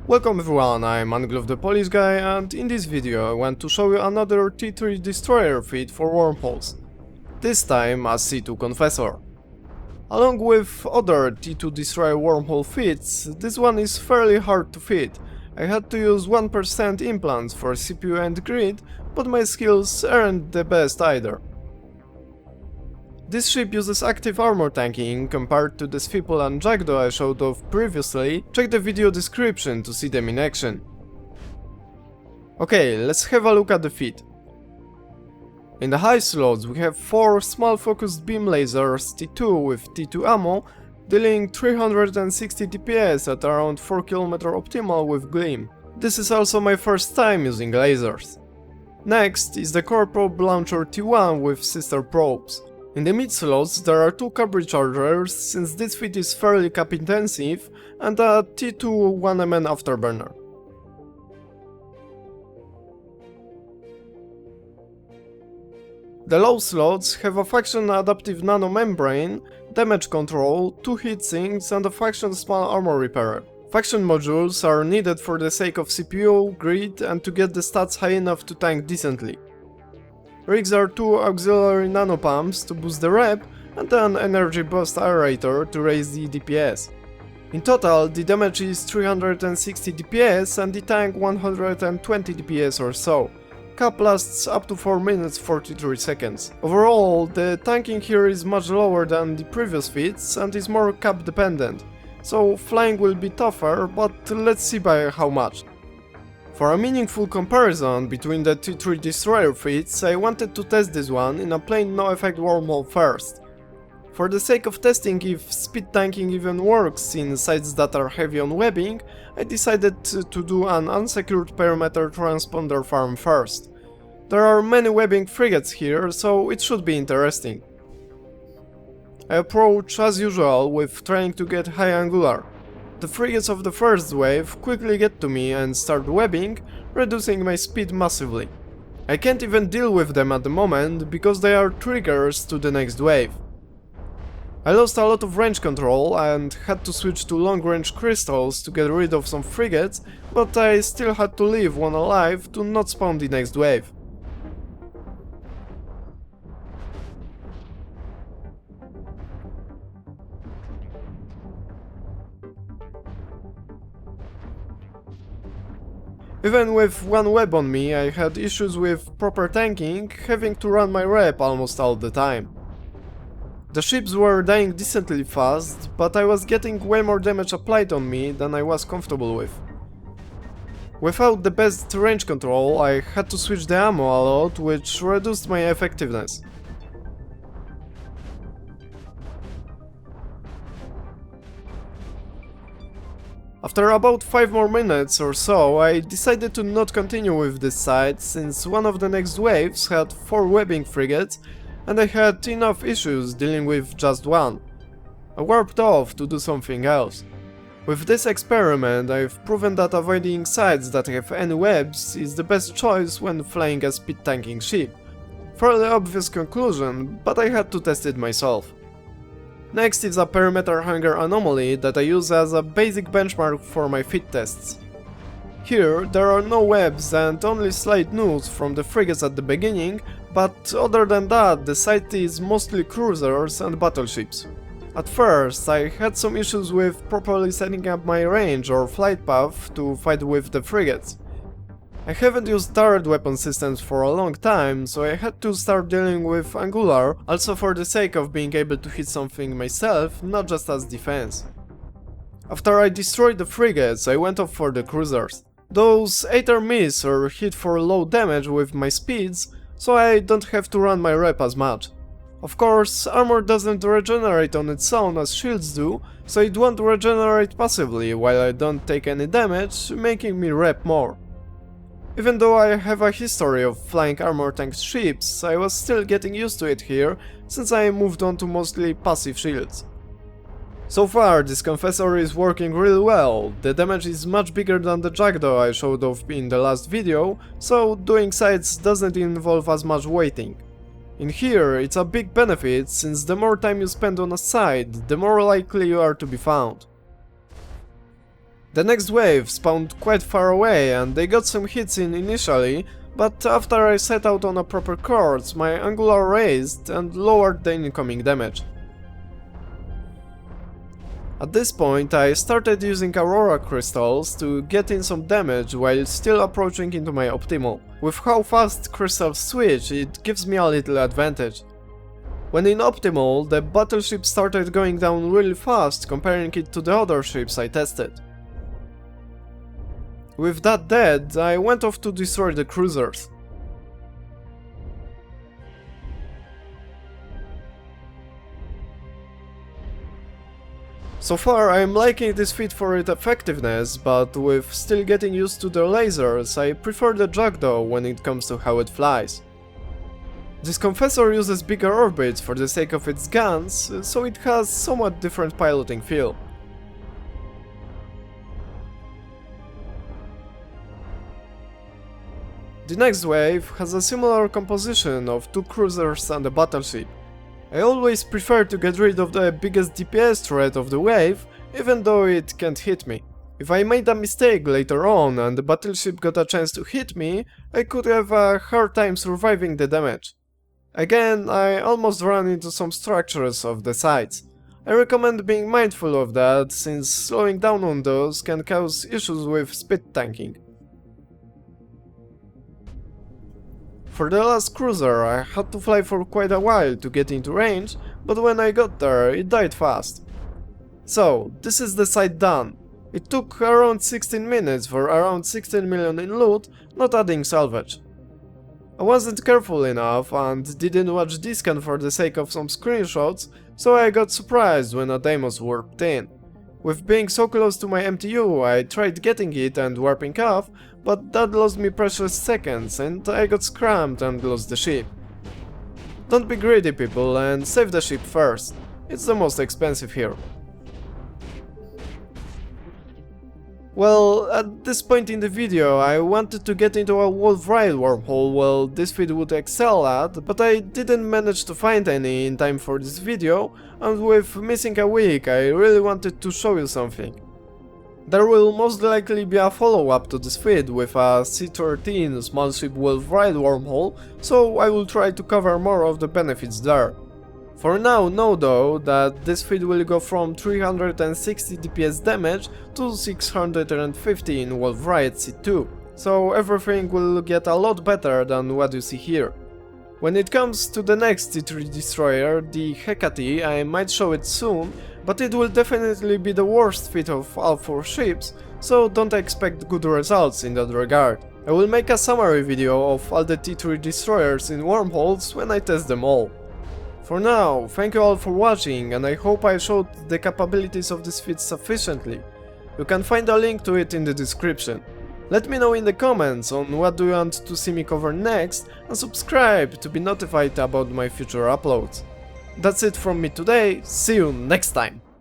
Welcome everyone, I'm AngloV the Polish guy, and in this video I want to show you another T3 destroyer feat for wormholes. This time as C2 Confessor. Along with other T2 destroyer wormhole feats, this one is fairly hard to feat. I had to use 1% implants for CPU and grid, but my skills aren't the best either. This ship uses active armor tanking compared to the Sphipol and Jackdaw I showed off previously. Check the video description to see them in action. Okay, let's have a look at the feat. In the high slots we have 4 small focused beam lasers T2 with T2 ammo, dealing 360 DPS at around 4 km optimal with Gleam. This is also my first time using lasers. Next is the core probe launcher T1 with sister probes. In the mid slots there are 2 carb rechargers, since this feat is fairly cap intensive, and a T2 1MN afterburner. The low slots have a faction adaptive nanomembrane, damage control, 2 heatsinks and a faction small armor repairer. Faction modules are needed for the sake of CPU, grid and to get the stats high enough to tank decently. Rigs are 2 auxiliary nanopumps to boost the rep and an energy burst aerator to raise the DPS. In total, the damage is 360 DPS and the tank 120 DPS or so. Cap lasts up to 4 minutes 43 seconds. Overall, the tanking here is much lower than the previous feats and is more cap dependent, so flying will be tougher, but let's see by how much. For a meaningful comparison between the T3 destroyer feats, I wanted to test this one in a plain no effect wormhole first. For the sake of testing if speed tanking even works in sites that are heavy on webbing, I decided to do an unsecured perimeter transponder farm first. There are many webbing frigates here, so it should be interesting. I approach as usual with trying to get high angular. The frigates of the first wave quickly get to me and start webbing, reducing my speed massively. I can't even deal with them at the moment because they are triggers to the next wave. I lost a lot of range control and had to switch to long range crystals to get rid of some frigates, but I still had to leave one alive to not spawn the next wave. Even with one web on me, I had issues with proper tanking, having to run my rep almost all the time. The ships were dying decently fast, but I was getting way more damage applied on me than I was comfortable with. Without the best range control, I had to switch the ammo a lot, which reduced my effectiveness. After about 5 more minutes or so, I decided to not continue with this site, since one of the next waves had 4 webbing frigates and I had enough issues dealing with just one. I warped off to do something else. With this experiment, I've proven that avoiding sites that have any webs is the best choice when flying a speed tanking ship. Fairly obvious conclusion, but I had to test it myself. Next is a perimeter hunger anomaly that I use as a basic benchmark for my feat tests. Here there are no webs and only slight news from the frigates at the beginning, but other than that the site is mostly cruisers and battleships. At first I had some issues with properly setting up my range or flight path to fight with the frigates. I haven't used turret weapon systems for a long time, so I had to start dealing with angular, also for the sake of being able to hit something myself, not just as defense. After I destroyed the frigates, I went off for the cruisers. Those either miss or hit for low damage with my speeds, so I don't have to run my rep as much. Of course, armor doesn't regenerate on its own as shields do, so it won't regenerate passively while I don't take any damage, making me rep more. Even though I have a history of flying armor tank ships, I was still getting used to it here, since I moved on to mostly passive shields. So far, this Confessor is working really well. The damage is much bigger than the Jackdaw I showed off in the last video, so doing sites doesn't involve as much waiting. In here, it's a big benefit, since the more time you spend on a site, the more likely you are to be found. The next wave spawned quite far away and they got some hits in initially, but after I set out on a proper course, my angular raised and lowered the incoming damage. At this point I started using aurora crystals to get in some damage while still approaching into my optimal. With how fast crystals switch, it gives me a little advantage. When in optimal, the battleship started going down really fast comparing it to the other ships I tested. With that dead, I went off to destroy the cruisers. So far I am liking this feat for its effectiveness, but with still getting used to the lasers, I prefer the Jackdaw when it comes to how it flies. This Confessor uses bigger orbits for the sake of its guns, so it has somewhat different piloting feel. The next wave has a similar composition of 2 cruisers and a battleship. I always prefer to get rid of the biggest DPS threat of the wave, even though it can't hit me. If I made a mistake later on and the battleship got a chance to hit me, I could have a hard time surviving the damage. Again, I almost ran into some structures of the sides. I recommend being mindful of that, since slowing down on those can cause issues with speed tanking. For the last cruiser I had to fly for quite a while to get into range, but when I got there it died fast. So, this is the side done. It took around 16 minutes for around 16 million in loot, not adding salvage. I wasn't careful enough and didn't watch D-scan for the sake of some screenshots, so I got surprised when a Deimos warped in. With being so close to my MTU, I tried getting it and warping off, but that lost me precious seconds and I got scrammed and lost the ship. Don't be greedy, people, and save the ship first. It's the most expensive here. Well, at this point in the video I wanted to get into a wolf ride wormhole well this feed would excel at, but I didn't manage to find any in time for this video, and with missing a week I really wanted to show you something. There will most likely be a follow-up to this feed with a C-13 small ship wolf ride wormhole, so I will try to cover more of the benefits there. For now, know though that this feed will go from 360 DPS damage to 650 in Wolf Riot C2, so everything will get a lot better than what you see here. When it comes to the next T3 destroyer, the Hecate, I might show it soon, but it will definitely be the worst feat of all 4 ships, so don't expect good results in that regard. I will make a summary video of all the T3 destroyers in wormholes when I test them all. For now, thank you all for watching, and I hope I showed the capabilities of this feat sufficiently. You can find a link to it in the description. Let me know in the comments on what do you want to see me cover next, and subscribe to be notified about my future uploads. That's it from me today, see you next time!